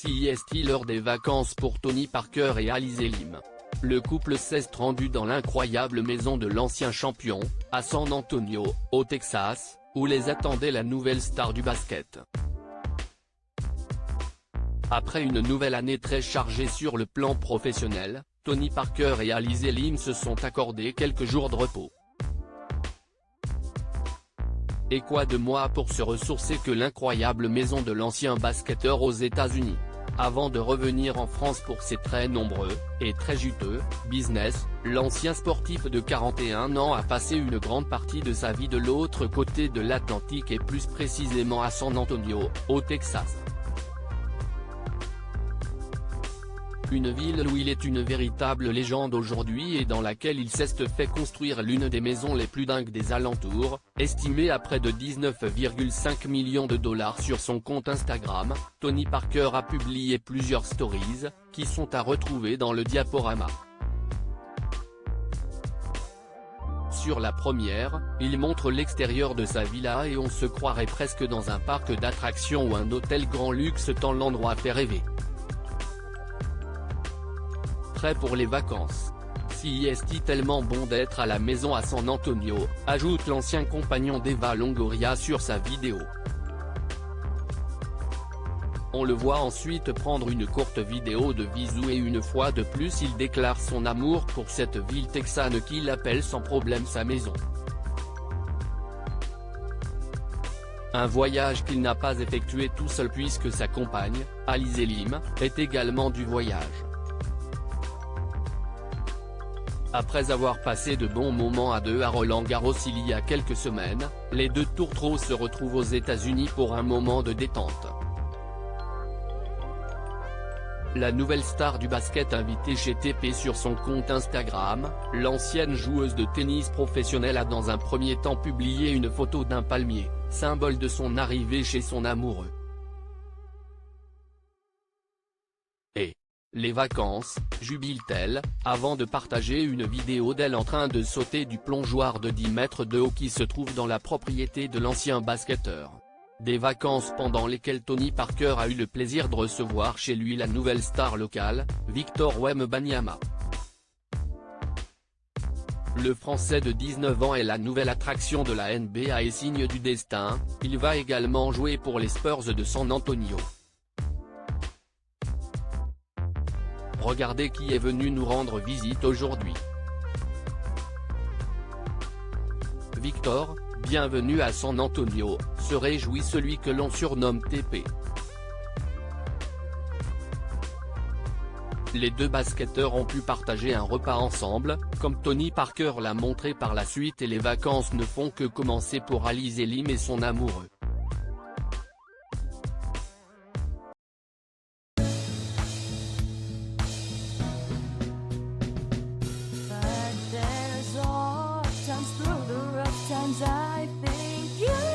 Est-il l'heure des vacances pour Tony Parker et Alizé Lim? Le couple s'est rendu dans l'incroyable maison de l'ancien champion, à San Antonio, au Texas, où les attendait la nouvelle star du basket. Après une nouvelle année très chargée sur le plan professionnel, Tony Parker et Alizé Lim se sont accordés quelques jours de repos. Et quoi de moins pour se ressourcer que l'incroyable maison de l'ancien basketteur aux États-Unis? Avant de revenir en France pour ses très nombreux, et très juteux, business, l'ancien sportif de 41 ans a passé une grande partie de sa vie de l'autre côté de l'Atlantique et plus précisément à San Antonio, au Texas. Une ville où il est une véritable légende aujourd'hui et dans laquelle il s'est fait construire l'une des maisons les plus dingues des alentours, estimée à près de 19,5 millions de dollars sur son compte Instagram. Tony Parker a publié plusieurs stories, qui sont à retrouver dans le diaporama. Sur la première, il montre l'extérieur de sa villa et on se croirait presque dans un parc d'attractions ou un hôtel grand luxe tant l'endroit fait rêver. Prêt pour les vacances. Est-il tellement bon d'être à la maison à San Antonio, ajoute l'ancien compagnon d'Eva Longoria sur sa vidéo. On le voit ensuite prendre une courte vidéo de bisous et une fois de plus il déclare son amour pour cette ville texane qu'il appelle sans problème sa maison. Un voyage qu'il n'a pas effectué tout seul puisque sa compagne, Alizé Lim, est également du voyage. Après avoir passé de bons moments à deux à Roland-Garros il y a quelques semaines, les deux tourtereaux se retrouvent aux États-Unis pour un moment de détente. La nouvelle star du basket invitée chez TP sur son compte Instagram, l'ancienne joueuse de tennis professionnelle a dans un premier temps publié une photo d'un palmier, symbole de son arrivée chez son amoureux. Et les vacances, jubile-t-elle, avant de partager une vidéo d'elle en train de sauter du plongeoir de 10 mètres de haut qui se trouve dans la propriété de l'ancien basketteur. Des vacances pendant lesquelles Tony Parker a eu le plaisir de recevoir chez lui la nouvelle star locale, Victor Wembanyama. Le Français de 19 ans est la nouvelle attraction de la NBA et signe du destin, il va également jouer pour les Spurs de San Antonio. Regardez qui est venu nous rendre visite aujourd'hui. Victor, bienvenue à San Antonio, se réjouit celui que l'on surnomme TP. Les deux basketteurs ont pu partager un repas ensemble, comme Tony Parker l'a montré par la suite et les vacances ne font que commencer pour Alizé Lim et son amoureux. Through the rough times I think you